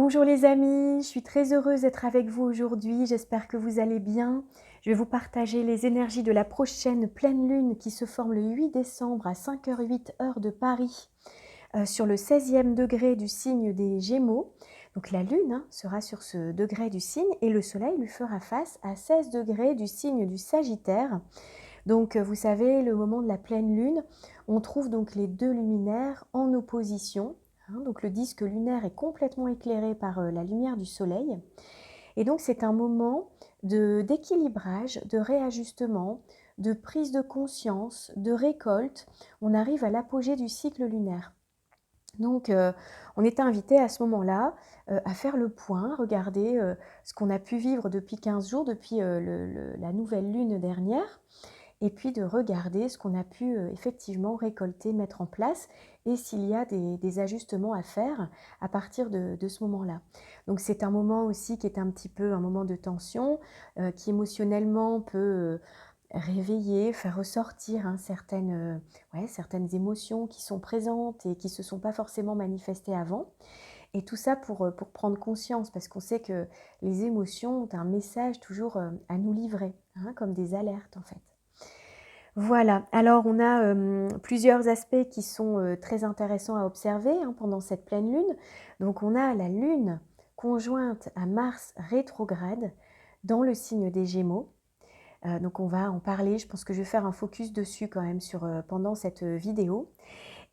Bonjour les amis, je suis très heureuse d'être avec vous aujourd'hui, j'espère que vous allez bien. Je vais vous partager les énergies de la prochaine pleine lune qui se forme le 8 décembre à 5h08 heure de Paris sur le 16e degré du signe des Gémeaux. Donc la lune sera sur ce degré du signe et le soleil lui fera face à 16 degrés du signe du Sagittaire. Donc vous savez, le moment de la pleine lune, on trouve donc les deux luminaires en opposition. Donc le disque lunaire est complètement éclairé par la lumière du soleil. Et donc c'est un moment d'équilibrage, de réajustement, de prise de conscience, de récolte. On arrive à l'apogée du cycle lunaire. Donc on est invité à ce moment-là à faire le point, regarder ce qu'on a pu vivre depuis 15 jours, depuis la nouvelle lune dernière, et puis de regarder ce qu'on a pu effectivement récolter, mettre en place, et s'il y a des ajustements à faire à partir de ce moment-là. Donc c'est un moment aussi qui est un petit peu un moment de tension, qui émotionnellement peut réveiller, faire ressortir certaines émotions qui sont présentes et qui ne se sont pas forcément manifestées avant. Et tout ça pour prendre conscience, parce qu'on sait que les émotions ont un message toujours à nous livrer, comme des alertes en fait. Voilà, alors on a plusieurs aspects qui sont très intéressants à observer pendant cette pleine lune. Donc on a la lune conjointe à Mars rétrograde dans le signe des Gémeaux. Donc on va en parler, je pense que je vais faire un focus dessus quand même pendant cette vidéo.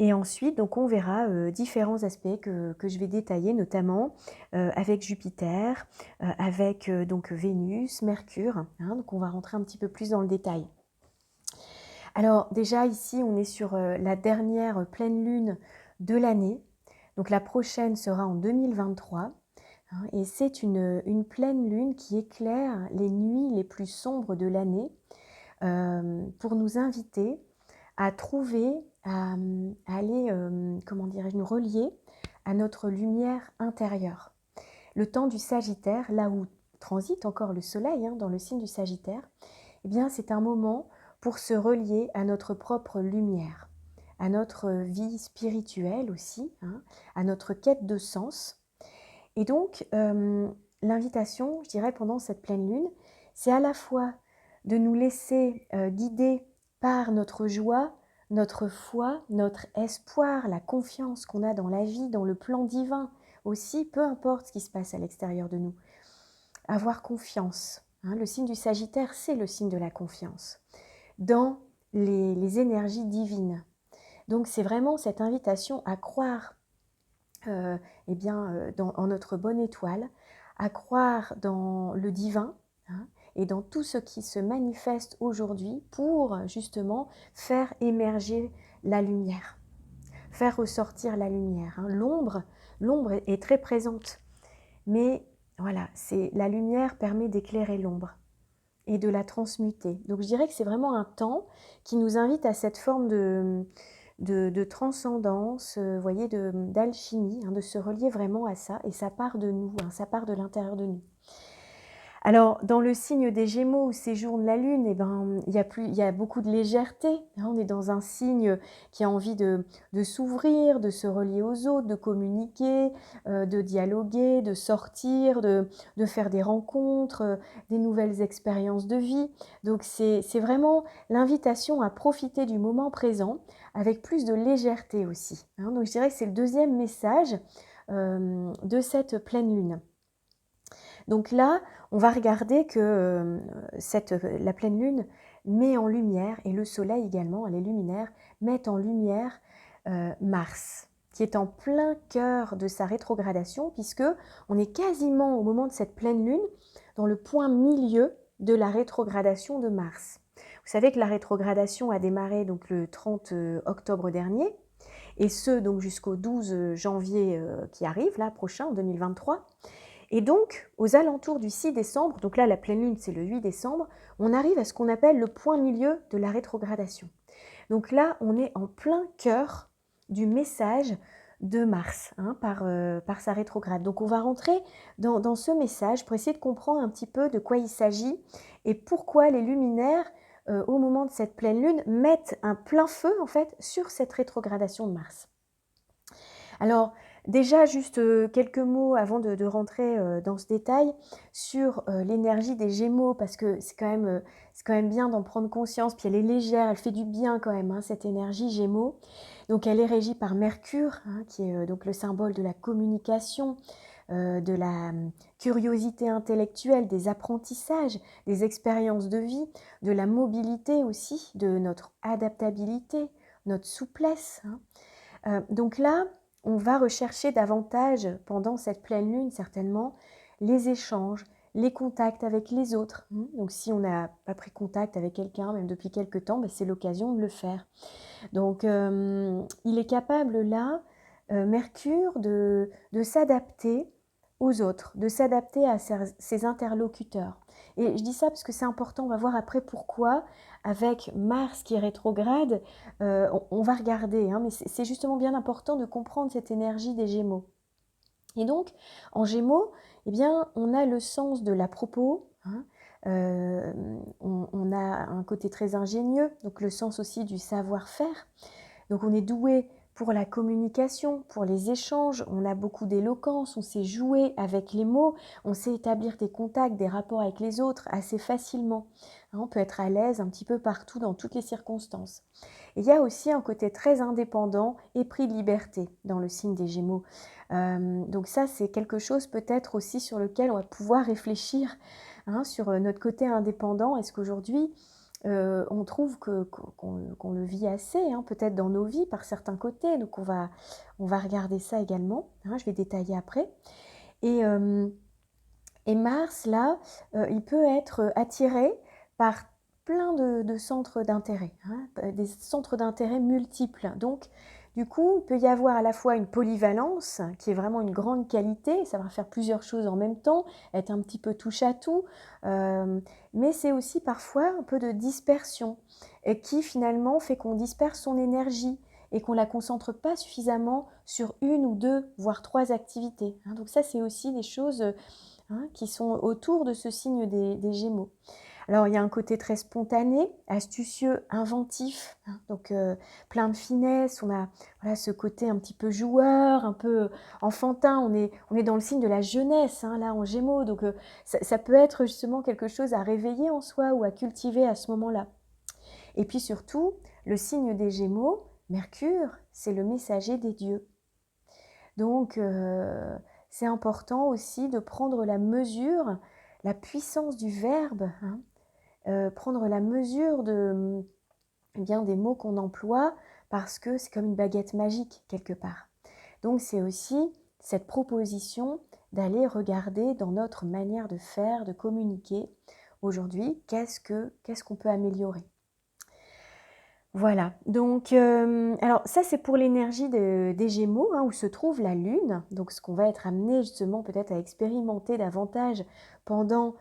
Et ensuite, donc on verra différents aspects que je vais détailler, notamment avec Jupiter, avec donc Vénus, Mercure. Donc on va rentrer un petit peu plus dans le détail. Alors déjà ici, on est sur la dernière pleine lune de l'année. Donc la prochaine sera en 2023. Et c'est une pleine lune qui éclaire les nuits les plus sombres de l'année pour nous inviter à trouver, à aller, comment dirais-je, nous relier à notre lumière intérieure. Le temps du Sagittaire, là où transite encore le soleil dans le signe du Sagittaire, eh bien c'est un moment pour se relier à notre propre lumière, à notre vie spirituelle aussi, à notre quête de sens. Et donc, l'invitation, je dirais, pendant cette pleine lune, c'est à la fois de nous laisser guider par notre joie, notre foi, notre espoir, la confiance qu'on a dans la vie, dans le plan divin aussi, peu importe ce qui se passe à l'extérieur de nous. Avoir confiance. Le signe du Sagittaire, c'est le signe de la confiance dans les énergies divines. Donc c'est vraiment cette invitation à croire en notre bonne étoile, à croire dans le divin et dans tout ce qui se manifeste aujourd'hui pour justement faire émerger la lumière, faire ressortir la lumière. L'ombre est très présente, mais voilà, la lumière permet d'éclairer l'ombre et de la transmuter. Donc je dirais que c'est vraiment un temps qui nous invite à cette forme de transcendance, voyez, d'alchimie, de se relier vraiment à ça, et ça part de nous, ça part de l'intérieur de nous. Alors, dans le signe des Gémeaux où séjourne la Lune, il y a beaucoup de légèreté. On est dans un signe qui a envie de s'ouvrir, de se relier aux autres, de communiquer, de dialoguer, de sortir, de faire des rencontres, des nouvelles expériences de vie. Donc, c'est vraiment l'invitation à profiter du moment présent avec plus de légèreté aussi. Donc, je dirais que c'est le deuxième message de cette pleine Lune. Donc là, on va regarder que la pleine lune met en lumière, et le soleil également, les luminaires, mettent en lumière Mars, qui est en plein cœur de sa rétrogradation, puisque on est quasiment au moment de cette pleine lune, dans le point milieu de la rétrogradation de Mars. Vous savez que la rétrogradation a démarré donc le 30 octobre dernier, et ce donc jusqu'au 12 janvier qui arrive, là, prochain, en 2023. Et donc, aux alentours du 6 décembre, donc là la pleine lune c'est le 8 décembre, on arrive à ce qu'on appelle le point milieu de la rétrogradation. Donc là, on est en plein cœur du message de Mars par sa rétrograde. Donc on va rentrer dans ce message pour essayer de comprendre un petit peu de quoi il s'agit et pourquoi les luminaires, au moment de cette pleine lune, mettent un plein feu en fait sur cette rétrogradation de Mars. Alors, Déjà, juste quelques mots avant de rentrer dans ce détail sur l'énergie des Gémeaux, parce que c'est quand même bien d'en prendre conscience. Puis elle est légère, elle fait du bien quand même, hein, cette énergie Gémeaux. Donc elle est régie par Mercure, hein, qui est donc le symbole de la communication, de la curiosité intellectuelle, des apprentissages, des expériences de vie, de la mobilité aussi, de notre adaptabilité, notre souplesse, hein. Donc là, on va rechercher davantage pendant cette pleine lune certainement les échanges, les contacts avec les autres. Donc si on n'a pas pris contact avec quelqu'un, même depuis quelque temps, ben, c'est l'occasion de le faire. Donc il est capable là, Mercure, de s'adapter aux autres, de s'adapter à ses interlocuteurs. Et je dis ça parce que c'est important, on va voir après pourquoi, avec Mars qui est rétrograde, on va regarder, hein, mais c'est justement bien important de comprendre cette énergie des Gémeaux. Et donc, en Gémeaux, eh bien, on a le sens de l'à-propos, hein, on a un côté très ingénieux, donc le sens aussi du savoir-faire. Donc on est doué pour la communication, pour les échanges, on a beaucoup d'éloquence, on sait jouer avec les mots, on sait établir des contacts, des rapports avec les autres assez facilement. Hein, on peut être à l'aise un petit peu partout dans toutes les circonstances. Et il y a aussi un côté très indépendant et pris de liberté dans le signe des Gémeaux. Donc ça, c'est quelque chose peut-être aussi sur lequel on va pouvoir réfléchir, hein, sur notre côté indépendant. Est-ce qu'aujourd'hui, on trouve qu'on le vit assez, hein, peut-être dans nos vies par certains côtés. Donc on va regarder ça également, hein, je vais détailler après. Et, Mars, là, il peut être attiré par plein de centres d'intérêt, hein, des centres d'intérêt multiples. Donc, du coup, il peut y avoir à la fois une polyvalence, qui est vraiment une grande qualité, savoir faire plusieurs choses en même temps, être un petit peu touche à tout, mais c'est aussi parfois un peu de dispersion, et qui finalement fait qu'on disperse son énergie et qu'on ne la concentre pas suffisamment sur une ou deux, voire trois activités, hein. Donc ça, c'est aussi des choses, hein, qui sont autour de ce signe des Gémeaux. Alors il y a un côté très spontané, astucieux, inventif, hein, donc plein de finesse, on a voilà, ce côté un petit peu joueur, un peu enfantin, on est dans le signe de la jeunesse, hein, là en Gémeaux, donc ça peut être justement quelque chose à réveiller en soi ou à cultiver à ce moment-là. Et puis surtout, le signe des Gémeaux, Mercure, c'est le messager des dieux. Donc c'est important aussi de prendre la mesure, la puissance du verbe, hein, prendre la mesure eh bien, des mots qu'on emploie, parce que c'est comme une baguette magique quelque part. Donc c'est aussi cette proposition d'aller regarder dans notre manière de faire, de communiquer aujourd'hui, qu'est-ce qu'on peut améliorer. Voilà, donc alors ça c'est pour l'énergie des Gémeaux, hein, où se trouve la Lune, donc ce qu'on va être amené justement peut-être à expérimenter davantage pendant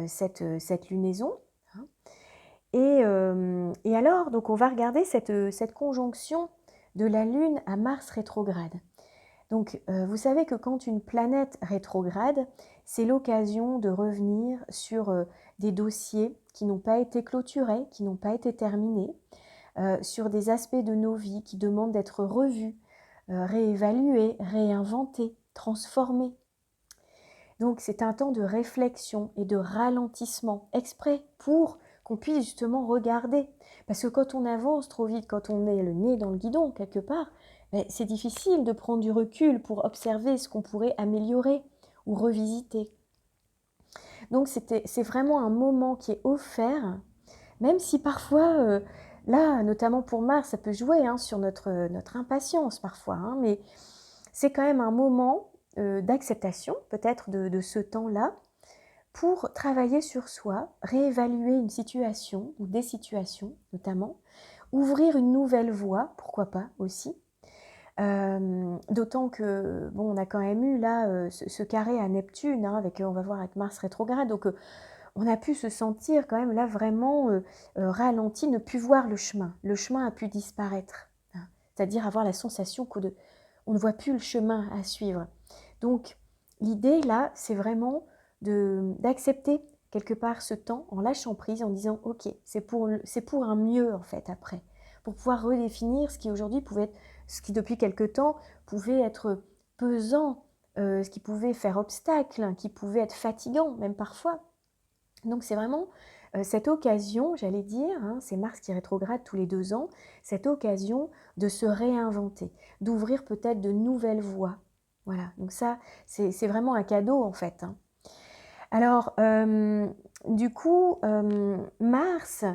cette lunaison, hein. Et alors, donc on va regarder cette conjonction de la Lune à Mars rétrograde. Donc vous savez que quand une planète rétrograde, c'est l'occasion de revenir sur des dossiers qui n'ont pas été clôturés, qui n'ont pas été terminés, sur des aspects de nos vies qui demandent d'être revus, réévalués, réinventés, transformés. Donc c'est un temps de réflexion et de ralentissement exprès pour qu'on puisse justement regarder. Parce que quand on avance trop vite, quand on est le nez dans le guidon quelque part, c'est difficile de prendre du recul pour observer ce qu'on pourrait améliorer ou revisiter. Donc c'est vraiment un moment qui est offert, même si parfois, là, notamment pour Mars, ça peut jouer, hein, sur notre impatience parfois, hein, mais c'est quand même un moment d'acceptation peut-être de ce temps-là pour travailler sur soi, réévaluer une situation ou des situations notamment, ouvrir une nouvelle voie, pourquoi pas aussi. D'autant que, bon, on a quand même eu là ce carré à Neptune, hein, avec, on va voir avec Mars rétrograde, donc on a pu se sentir quand même là vraiment ralenti, ne plus voir le chemin. Le chemin a pu disparaître, hein. C'est-à-dire avoir la sensation qu'on ne voit plus le chemin à suivre. Donc l'idée là, c'est vraiment d'accepter quelque part ce temps en lâchant prise, en disant ok, c'est pour un mieux en fait après, pour pouvoir redéfinir ce qui aujourd'hui pouvait être, ce qui depuis quelque temps pouvait être pesant, ce qui pouvait faire obstacle, qui pouvait être fatigant même parfois. Donc c'est vraiment cette occasion, j'allais dire, hein, c'est Mars qui rétrograde tous les 2 ans, cette occasion de se réinventer, d'ouvrir peut-être de nouvelles voies. Voilà, donc ça, c'est vraiment un cadeau en fait, hein. Alors, du coup, Mars,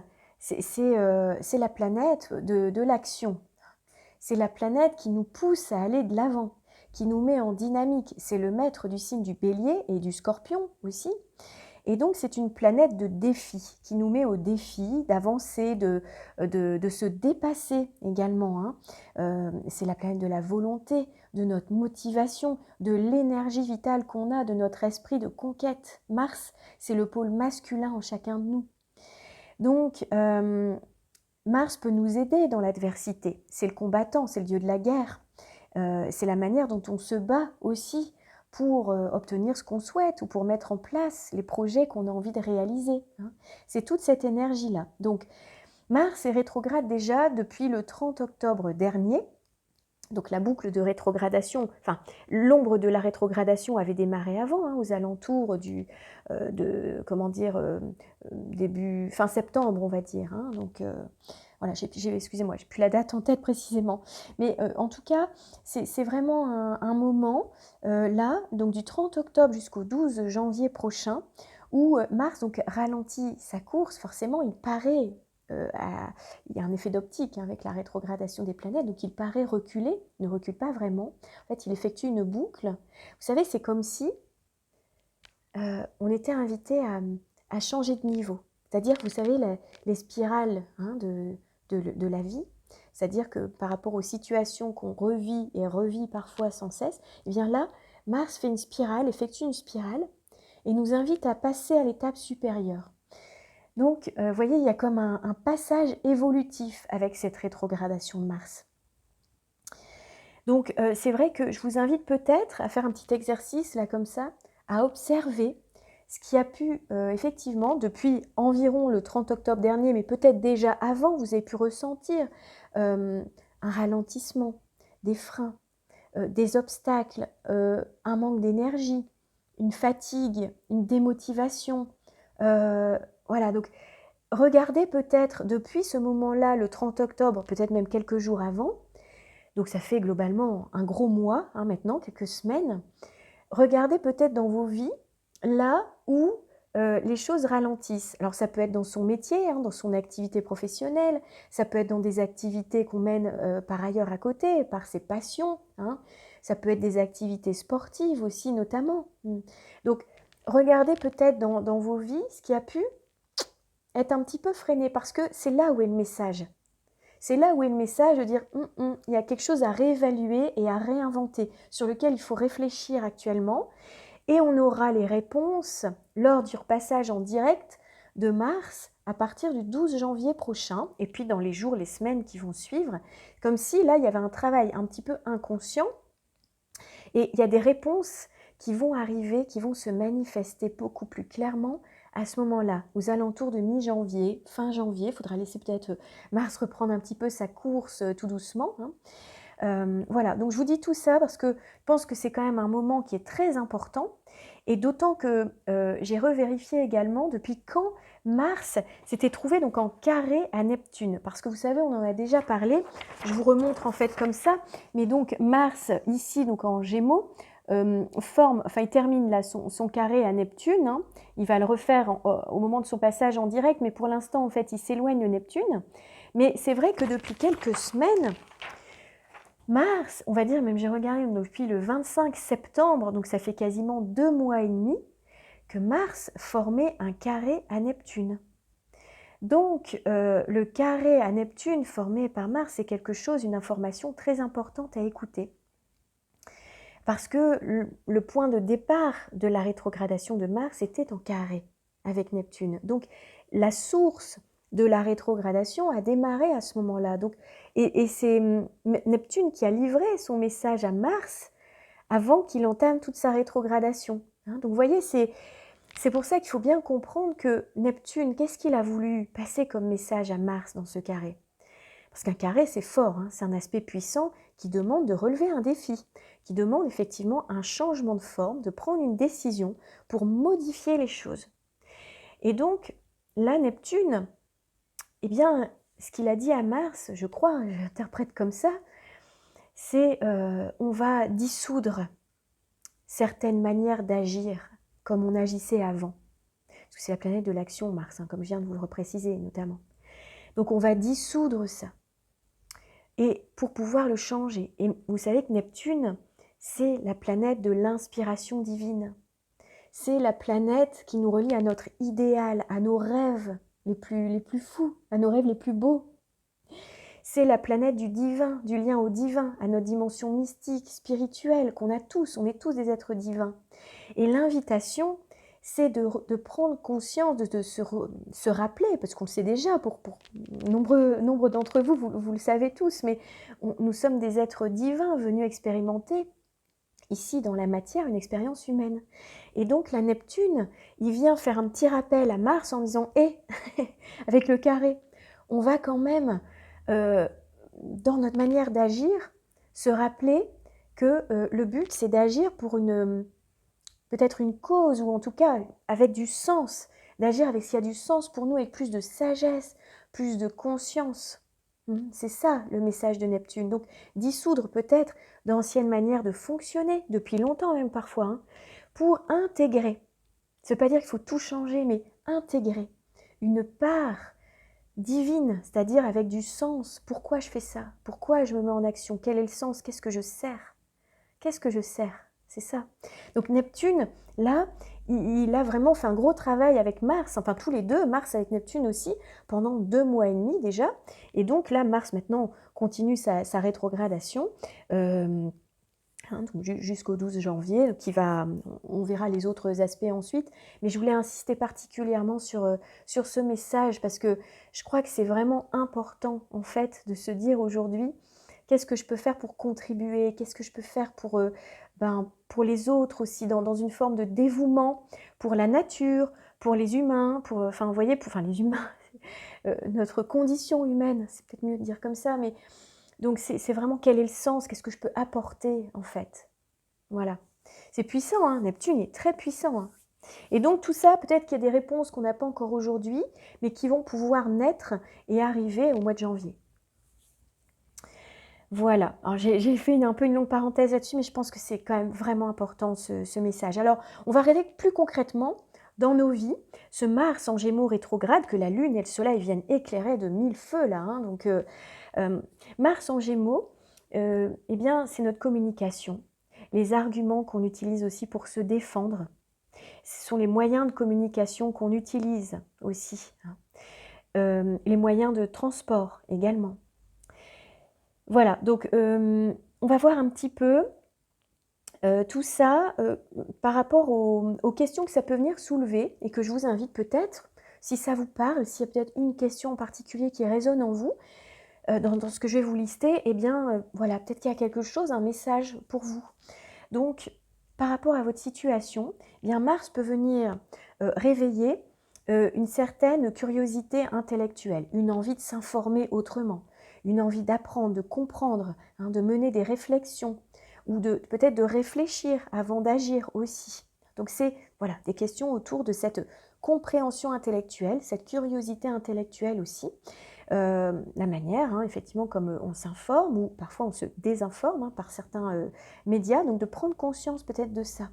c'est la planète de l'action. C'est la planète qui nous pousse à aller de l'avant, qui nous met en dynamique. C'est le maître du signe du Bélier et du Scorpion aussi. Et donc, c'est une planète de défi, qui nous met au défi d'avancer, de se dépasser également, hein. C'est la planète de la volonté, de notre motivation, de l'énergie vitale qu'on a, de notre esprit de conquête. Mars, c'est le pôle masculin en chacun de nous. Donc, Mars peut nous aider dans l'adversité. C'est le combattant, c'est le dieu de la guerre. C'est la manière dont on se bat aussi pour obtenir ce qu'on souhaite ou pour mettre en place les projets qu'on a envie de réaliser, hein. C'est toute cette énergie-là. Donc, Mars est rétrograde déjà depuis le 30 octobre dernier. Donc la boucle de rétrogradation, enfin l'ombre de la rétrogradation avait démarré avant, hein, aux alentours début, fin septembre on va dire, hein. Donc voilà, excusez-moi, j'ai plus la date en tête précisément. Mais en tout cas, c'est vraiment un moment là, donc du 30 octobre jusqu'au 12 janvier prochain, où Mars donc ralentit sa course. Forcément, il paraît, il y a un effet d'optique, hein, avec la rétrogradation des planètes, donc il paraît reculer, il ne recule pas vraiment. En fait, il effectue une boucle. Vous savez, c'est comme si on était invité à changer de niveau. C'est-à-dire, vous savez, les spirales, hein, de la vie, c'est-à-dire que par rapport aux situations qu'on revit et revit parfois sans cesse, et bien là, Mars fait une spirale, effectue une spirale, et nous invite à passer à l'étape supérieure. Donc, vous voyez, il y a comme un passage évolutif avec cette rétrogradation de Mars. Donc, c'est vrai que je vous invite peut-être à faire un petit exercice, là, comme ça, à observer ce qui a pu, effectivement, depuis environ le 30 octobre dernier, mais peut-être déjà avant, vous avez pu ressentir un ralentissement, des freins, des obstacles, un manque d'énergie, une fatigue, une démotivation. Voilà, donc regardez peut-être depuis ce moment-là, le 30 octobre, peut-être même quelques jours avant, donc ça fait globalement un gros mois, hein, maintenant, quelques semaines. Regardez peut-être dans vos vies, là où les choses ralentissent. Alors ça peut être dans son métier, hein, dans son activité professionnelle, ça peut être dans des activités qu'on mène par ailleurs à côté, par ses passions, hein. Ça peut être des activités sportives aussi notamment. Donc regardez peut-être dans vos vies ce qui a pu être un petit peu freiné, parce que c'est là où est le message. C'est là où est le message de dire il y a quelque chose à réévaluer et à réinventer, sur lequel il faut réfléchir actuellement. Et on aura les réponses lors du repassage en direct de Mars à partir du 12 janvier prochain, et puis dans les jours, les semaines qui vont suivre, comme si là, il y avait un travail un petit peu inconscient, et il y a des réponses qui vont arriver, qui vont se manifester beaucoup plus clairement à ce moment-là, aux alentours de mi-janvier, fin janvier. Il faudra laisser peut-être Mars reprendre un petit peu sa course tout doucement, hein. Voilà, donc je vous dis tout ça parce que je pense que c'est quand même un moment qui est très important, et d'autant que j'ai revérifié également depuis quand Mars s'était trouvé donc en carré à Neptune, parce que vous savez, on en a déjà parlé, je vous remontre en fait comme ça, mais donc Mars ici donc en Gémeaux il termine là son carré à Neptune, hein. Il va le refaire au moment de son passage en direct, mais pour l'instant en fait il s'éloigne de Neptune. Mais c'est vrai que depuis quelques semaines, Mars, on va dire, même j'ai regardé depuis le 25 septembre, donc ça fait quasiment 2 mois et demi, que Mars formait un carré à Neptune. Donc le carré à Neptune formé par Mars, c'est quelque chose, une information très importante à écouter. Parce que le point de départ de la rétrogradation de Mars était en carré avec Neptune. Donc la source de la rétrogradation a démarré à ce moment-là. Donc, et c'est Neptune qui a livré son message à Mars avant qu'il entame toute sa rétrogradation, hein. Donc vous voyez, c'est pour ça qu'il faut bien comprendre que Neptune, qu'est-ce qu'il a voulu passer comme message à Mars dans ce carré? Parce qu'un carré, c'est fort, hein, c'est un aspect puissant qui demande de relever un défi, qui demande effectivement un changement de forme, de prendre une décision pour modifier les choses. Et donc, là, Neptune, eh bien, ce qu'il a dit à Mars, je crois, j'interprète comme ça, c'est on va dissoudre certaines manières d'agir comme on agissait avant. Parce que c'est la planète de l'action, Mars, hein, comme je viens de vous le repréciser notamment. Donc on va dissoudre ça. Et pour pouvoir le changer. Et vous savez que Neptune, c'est la planète de l'inspiration divine. C'est la planète qui nous relie à notre idéal, à nos rêves les plus fous, à nos rêves les plus beaux. C'est la planète du divin, du lien au divin, à notre dimension mystique, spirituelle, qu'on a tous, on est tous des êtres divins. Et l'invitation, c'est de prendre conscience, de se rappeler, parce qu'on le sait déjà, pour nombre d'entre vous, vous le savez tous, mais nous sommes des êtres divins venus expérimenter ici dans la matière une expérience humaine. Et donc la Neptune, il vient faire un petit rappel à Mars en disant « Hé, avec le carré, on va quand même, dans notre manière d'agir, se rappeler que le but c'est d'agir pour peut-être une cause, ou en tout cas avec du sens, d'agir avec ce qui a du sens pour nous, avec plus de sagesse, plus de conscience. C'est ça le message de Neptune. Donc dissoudre peut-être d'anciennes manières de fonctionner, depuis longtemps même parfois, hein, pour intégrer. Ça ne veut pas dire qu'il faut tout changer, mais intégrer une part divine, c'est-à-dire avec du sens. Pourquoi je fais ça? Pourquoi je me mets en action? Quel est le sens? Qu'est-ce que je sers? Qu'est-ce que je sers? C'est ça. Donc Neptune, là, il a vraiment fait un gros travail avec Mars, enfin tous les deux, Mars avec Neptune aussi, pendant 2 mois et demi déjà. Et donc là, Mars maintenant continue sa rétrogradation. Donc jusqu'au 12 janvier, on verra les autres aspects ensuite, mais je voulais insister particulièrement sur ce message, parce que je crois que c'est vraiment important en fait de se dire aujourd'hui, qu'est-ce que je peux faire pour contribuer, qu'est-ce que je peux faire pour les autres aussi, dans une forme de dévouement pour la nature, pour les humains, vous voyez, les humains, notre condition humaine, c'est peut-être mieux de dire comme ça, mais donc c'est vraiment quel est le sens, qu'est-ce que je peux apporter en fait. Voilà. C'est puissant, hein, Neptune est très puissant. Hein. Et donc tout ça, peut-être qu'il y a des réponses qu'on n'a pas encore aujourd'hui, mais qui vont pouvoir naître et arriver au mois de janvier. Voilà, alors j'ai fait un peu une longue parenthèse là-dessus, mais je pense que c'est quand même vraiment important ce message. Alors, on va regarder plus concrètement dans nos vies, ce Mars en Gémeaux rétrograde que la Lune et le Soleil viennent éclairer de mille feux là. Hein, donc, Mars en Gémeaux, eh bien, c'est notre communication, les arguments qu'on utilise aussi pour se défendre. Ce sont les moyens de communication qu'on utilise aussi. Hein. Les moyens de transport également. Voilà, donc on va voir un petit peu tout ça par rapport aux questions que ça peut venir soulever et que je vous invite peut-être, si ça vous parle, s'il y a peut-être une question en particulier qui résonne en vous, dans ce que je vais vous lister, eh bien voilà, peut-être qu'il y a quelque chose, un message pour vous. Donc, par rapport à votre situation, eh bien Mars peut venir réveiller une certaine curiosité intellectuelle, une envie de s'informer autrement, une envie d'apprendre, de comprendre, hein, de mener des réflexions, ou peut-être de réfléchir avant d'agir aussi. Donc c'est voilà, des questions autour de cette compréhension intellectuelle, cette curiosité intellectuelle aussi, la manière, hein, effectivement, comme on s'informe, ou parfois on se désinforme hein, par certains médias, donc de prendre conscience peut-être de ça.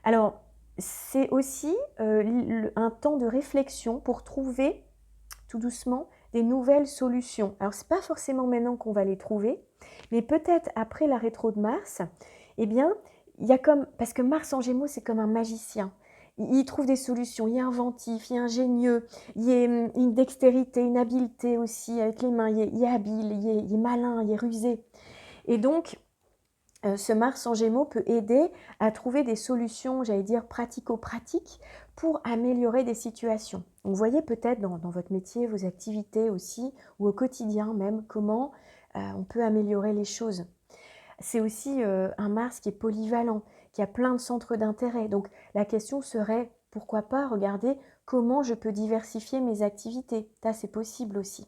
Alors, c'est aussi un temps de réflexion pour trouver, tout doucement, des nouvelles solutions. Alors, ce n'est pas forcément maintenant qu'on va les trouver, mais peut-être après la rétro de Mars, eh bien, il y a parce que Mars en Gémeaux, c'est comme un magicien. Il trouve des solutions, il est inventif, il est ingénieux, il est une dextérité, une habileté aussi avec les mains, il est habile, il est malin, il est rusé. Et donc, ce Mars en Gémeaux peut aider à trouver des solutions, j'allais dire pratico-pratiques, pour améliorer des situations. Donc, vous voyez peut-être dans votre métier, vos activités aussi, ou au quotidien même, comment on peut améliorer les choses. C'est aussi un Mars qui est polyvalent, qui a plein de centres d'intérêt. Donc la question serait, pourquoi pas regarder comment je peux diversifier mes activités. Ça, c'est possible aussi.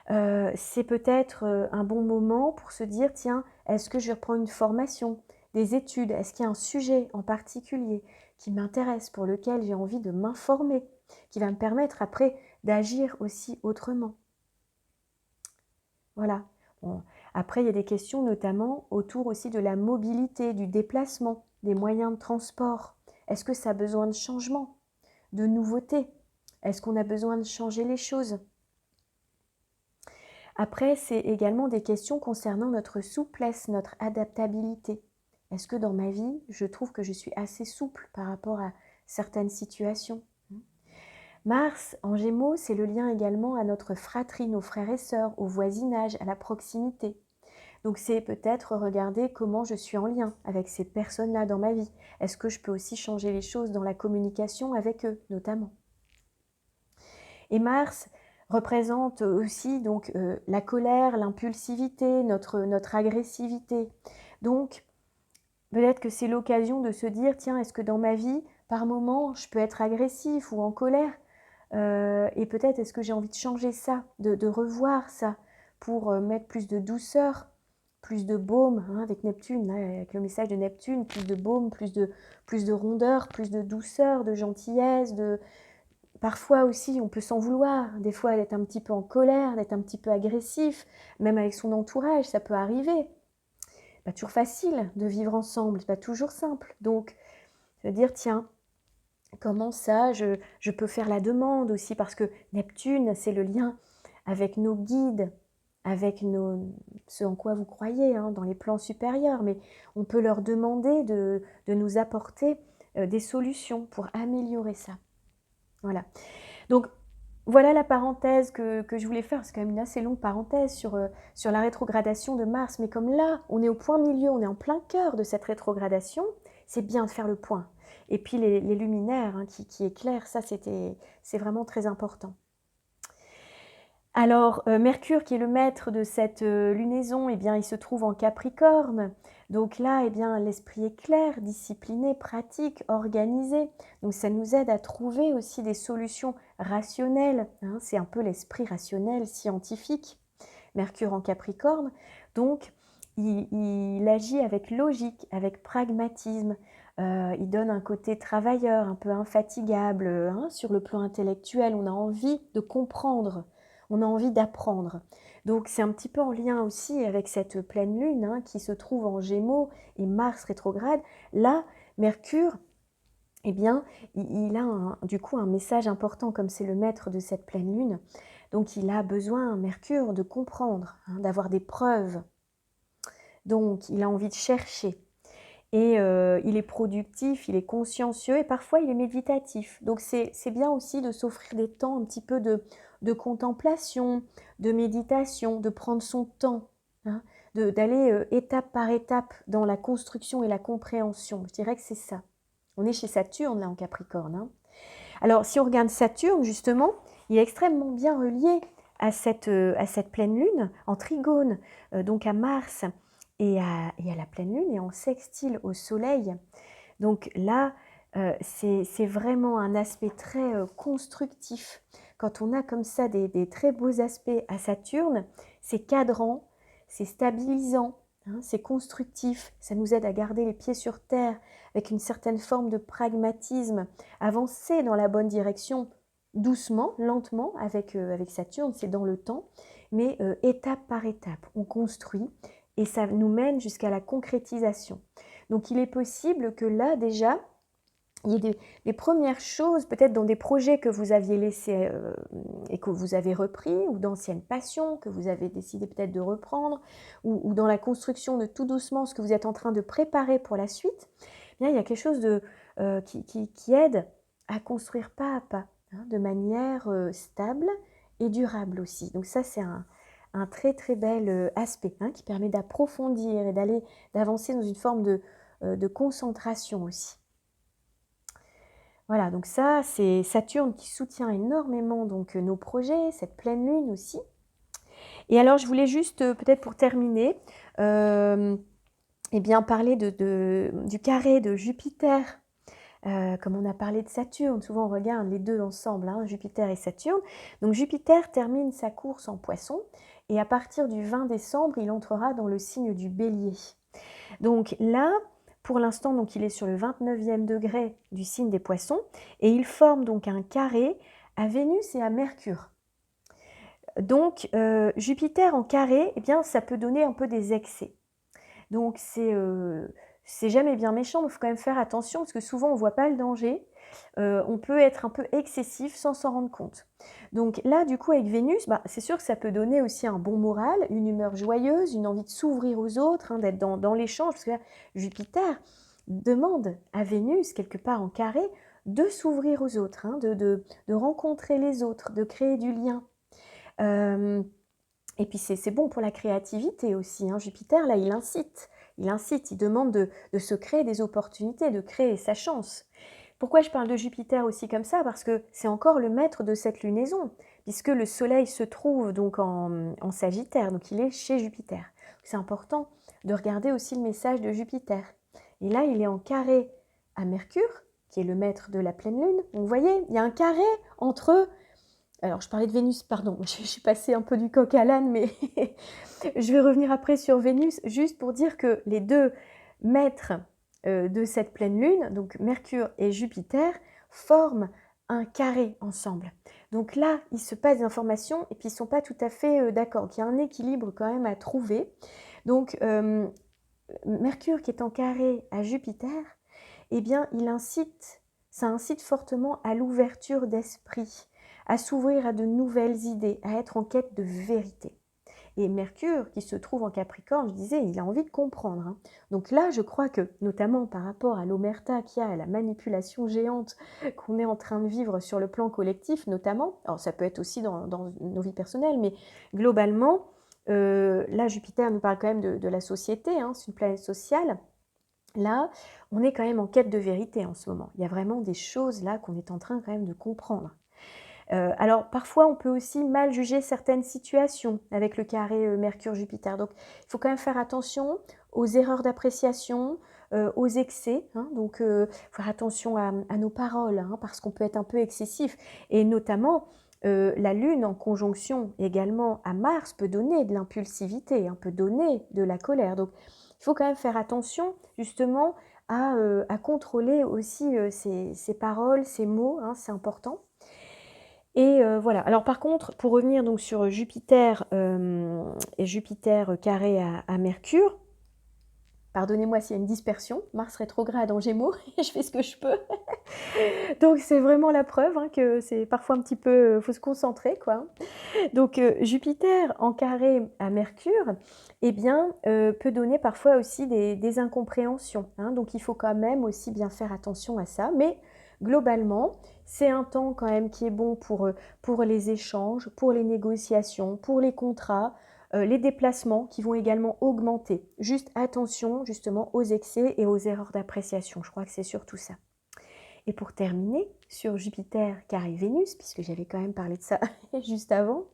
C'est peut-être un bon moment pour se dire, tiens, est-ce que je reprends une formation, des études? Est-ce qu'il y a un sujet en particulier qui m'intéresse, pour lequel j'ai envie de m'informer, qui va me permettre après d'agir aussi autrement? Voilà. Bon, après, il y a des questions notamment autour aussi de la mobilité, du déplacement, des moyens de transport. Est-ce que ça a besoin de changement, de nouveautés? Est-ce qu'on a besoin de changer les choses? Après, c'est également des questions concernant notre souplesse, notre adaptabilité. Est-ce que dans ma vie, je trouve que je suis assez souple par rapport à certaines situations? Mars, en Gémeaux, c'est le lien également à notre fratrie, nos frères et sœurs, au voisinage, à la proximité. Donc c'est peut-être regarder comment je suis en lien avec ces personnes-là dans ma vie. Est-ce que je peux aussi changer les choses dans la communication avec eux, notamment? Et Mars représente aussi donc la colère, l'impulsivité, notre agressivité. Donc peut-être que c'est l'occasion de se dire, tiens, est-ce que dans ma vie, par moment, je peux être agressif ou en colère? Et peut-être est-ce que j'ai envie de changer ça, de revoir ça, pour mettre plus de douceur, plus de baume, hein, avec Neptune, là, avec le message de Neptune, plus de baume, plus de rondeur, plus de douceur, de gentillesse, Parfois aussi, on peut s'en vouloir, des fois d'être un petit peu en colère, d'être un petit peu agressif, même avec son entourage, ça peut arriver. Pas toujours facile de vivre ensemble, c'est pas toujours simple. Donc, se dire, tiens, comment ça, je peux faire la demande aussi, parce que Neptune, c'est le lien avec nos guides, avec ce en quoi vous croyez, hein, dans les plans supérieurs, mais on peut leur demander de nous apporter des solutions pour améliorer ça. Voilà. Donc, voilà la parenthèse que je voulais faire. C'est quand même une assez longue parenthèse sur la rétrogradation de Mars. Mais comme là, on est au point milieu, on est en plein cœur de cette rétrogradation, c'est bien de faire le point. Et puis les luminaires, hein, qui éclairent, ça c'est vraiment très important. Alors, Mercure, qui est le maître de cette lunaison, eh bien, il se trouve en Capricorne. Donc là, eh bien, l'esprit est clair, discipliné, pratique, organisé. Donc ça nous aide à trouver aussi des solutions rationnelles, hein. C'est un peu l'esprit rationnel, scientifique, Mercure en Capricorne. Donc, il agit avec logique, avec pragmatisme. Il donne un côté travailleur, un peu infatigable, hein, sur le plan intellectuel. On a envie de comprendre. On a envie d'apprendre. Donc c'est un petit peu en lien aussi avec cette pleine lune, hein, qui se trouve en Gémeaux et Mars rétrograde. Là, Mercure, eh bien, il a du coup un message important, comme c'est le maître de cette pleine lune. Donc il a besoin, Mercure, de comprendre, hein, d'avoir des preuves. Donc il a envie de chercher. Et il est productif, il est consciencieux et parfois il est méditatif. Donc c'est bien aussi de s'offrir des temps un petit peu de contemplation, de méditation, de prendre son temps, hein, d'aller étape par étape dans la construction et la compréhension. Je dirais que c'est ça. On est chez Saturne là en Capricorne, hein. Alors si on regarde Saturne justement, il est extrêmement bien relié à cette pleine lune en trigone, donc à Mars et à la pleine lune et en sextile au soleil. Donc là, c'est vraiment un aspect très constructif. Quand on a comme ça des très beaux aspects à Saturne, c'est cadrant, c'est stabilisant, hein, c'est constructif, ça nous aide à garder les pieds sur terre avec une certaine forme de pragmatisme, avancer dans la bonne direction doucement, lentement avec Saturne, c'est dans le temps, mais étape par étape, on construit et ça nous mène jusqu'à la concrétisation. Donc il est possible que là déjà, il y ait des premières choses, peut-être dans des projets que vous aviez laissés et que vous avez repris, ou d'anciennes passions que vous avez décidé peut-être de reprendre, ou dans la construction de tout doucement ce que vous êtes en train de préparer pour la suite. Eh bien, il y a quelque chose qui aide à construire pas à pas, hein, de manière stable et durable aussi. Donc ça, c'est un très très bel aspect, hein, qui permet d'approfondir et d'avancer dans une forme de concentration aussi. Voilà, donc ça, c'est Saturne qui soutient énormément donc nos projets, cette pleine lune aussi. Et alors, je voulais juste, peut-être pour terminer, eh bien, parler du carré de Jupiter comme on a parlé de Saturne, souvent on regarde les deux ensemble, hein, Jupiter et Saturne. Donc Jupiter termine sa course en Poisson et à partir du 20 décembre, il entrera dans le signe du Bélier. Donc là, pour l'instant, donc il est sur le 29e degré du signe des Poissons et il forme donc un carré à Vénus et à Mercure. Donc Jupiter en carré, eh bien, ça peut donner un peu des excès. Donc c'est jamais bien méchant, mais il faut quand même faire attention parce que souvent on ne voit pas le danger. On peut être un peu excessif sans s'en rendre compte. Donc là, du coup, avec Vénus, c'est sûr que ça peut donner aussi un bon moral, une humeur joyeuse, une envie de s'ouvrir aux autres, hein, d'être dans l'échange, parce que là, Jupiter demande à Vénus, quelque part en carré, de s'ouvrir aux autres, hein, de rencontrer les autres, de créer du lien. Et puis c'est bon pour la créativité aussi, hein. Jupiter, là, il incite, il demande de se créer des opportunités, de créer sa chance. Pourquoi je parle de Jupiter aussi comme ça? Parce que c'est encore le maître de cette lunaison, puisque le Soleil se trouve donc en Sagittaire, donc il est chez Jupiter. C'est important de regarder aussi le message de Jupiter. Et là, il est en carré à Mercure, qui est le maître de la pleine lune. Donc, vous voyez, il y a un carré entre... Alors, je parlais de Vénus, pardon, je suis passée un peu du coq à l'âne, mais je vais revenir après sur Vénus, juste pour dire que les deux maîtres de cette pleine lune, donc Mercure et Jupiter, forment un carré ensemble. Donc là, il se passe des informations et puis ils ne sont pas tout à fait d'accord. Il y a un équilibre quand même à trouver. Donc, Mercure qui est en carré à Jupiter, eh bien, ça incite fortement à l'ouverture d'esprit, à s'ouvrir à de nouvelles idées, à être en quête de vérité. Et Mercure, qui se trouve en Capricorne, je disais, il a envie de comprendre, hein. Donc là, je crois que, notamment par rapport à l'omerta qu'il y a, à la manipulation géante qu'on est en train de vivre sur le plan collectif, notamment, alors ça peut être aussi dans nos vies personnelles, mais globalement, là, Jupiter nous parle quand même de la société, hein, c'est une planète sociale. Là, on est quand même en quête de vérité en ce moment. Il y a vraiment des choses là qu'on est en train quand même de comprendre. Alors parfois on peut aussi mal juger certaines situations avec le carré Mercure-Jupiter. Donc il faut quand même faire attention aux erreurs d'appréciation, aux excès, hein. Donc faire attention à nos paroles, hein, parce qu'on peut être un peu excessif. Et notamment la Lune en conjonction également à Mars peut donner de l'impulsivité, hein, peut donner de la colère. Donc il faut quand même faire attention justement à contrôler aussi ces paroles, ces mots, hein, c'est important. Et voilà. Alors par contre, pour revenir donc sur Jupiter et Jupiter carré à Mercure, pardonnez-moi s'il y a une dispersion, Mars rétrograde en Gémeaux, je fais ce que je peux. Donc c'est vraiment la preuve, hein, que c'est parfois un petit peu, faut se concentrer, quoi. Donc Jupiter en carré à Mercure, eh bien, peut donner parfois aussi des incompréhensions, hein. Donc il faut quand même aussi bien faire attention à ça, mais globalement, c'est un temps quand même qui est bon pour les échanges, pour les négociations, pour les contrats, les déplacements qui vont également augmenter. Juste attention justement aux excès et aux erreurs d'appréciation. Je crois que c'est surtout ça. Et pour terminer, sur Jupiter carré Vénus, puisque j'avais quand même parlé de ça juste avant,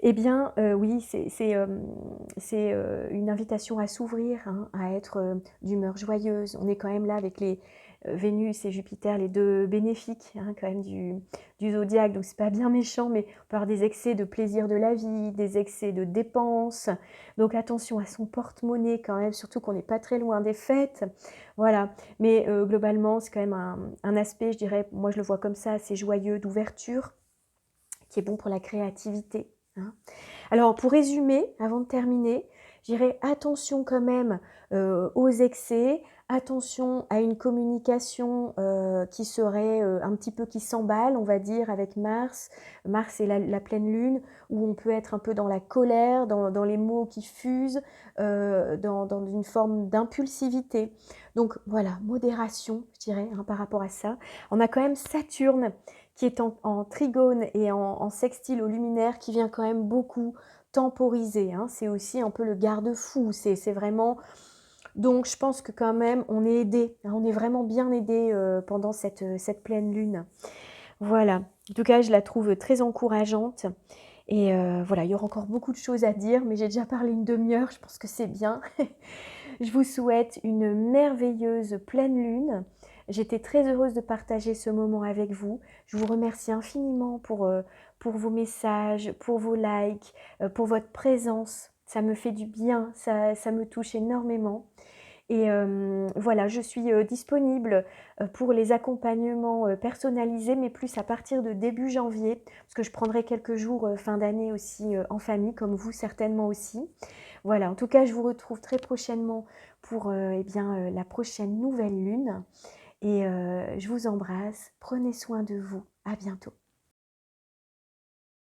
eh bien oui, c'est une invitation à s'ouvrir, hein, à être d'humeur joyeuse. On est quand même là avec les Vénus et Jupiter, les deux bénéfiques, hein, quand même du zodiaque, donc c'est pas bien méchant, mais on peut avoir des excès de plaisir de la vie, des excès de dépenses, donc attention à son porte-monnaie quand même, surtout qu'on n'est pas très loin des fêtes, voilà. Mais globalement, c'est quand même un aspect, je dirais, moi je le vois comme ça, assez joyeux, d'ouverture, qui est bon pour la créativité, hein. Alors pour résumer, avant de terminer, je dirais attention quand même aux excès, attention à une communication qui serait un petit peu qui s'emballe, on va dire, avec Mars. Mars c'est la pleine lune, où on peut être un peu dans la colère, dans les mots qui fusent, dans une forme d'impulsivité. Donc voilà, modération, je dirais, hein, par rapport à ça. On a quand même Saturne qui est en trigone et en sextile au luminaire, qui vient quand même beaucoup temporiser, hein. C'est aussi un peu le garde-fou, c'est vraiment... Donc je pense que quand même on est aidé, hein, on est vraiment bien aidé pendant cette pleine lune. Voilà, en tout cas je la trouve très encourageante. Et voilà, il y aura encore beaucoup de choses à dire, mais j'ai déjà parlé une demi-heure, je pense que c'est bien. Je vous souhaite une merveilleuse pleine lune. J'étais très heureuse de partager ce moment avec vous. Je vous remercie infiniment pour vos messages, pour vos likes, pour votre présence. Ça me fait du bien, ça me touche énormément. Et voilà, je suis disponible pour les accompagnements personnalisés, mais plus à partir de début janvier, parce que je prendrai quelques jours fin d'année aussi en famille, comme vous certainement aussi. Voilà, en tout cas, je vous retrouve très prochainement pour eh bien, la prochaine nouvelle lune. Et je vous embrasse, prenez soin de vous, à bientôt.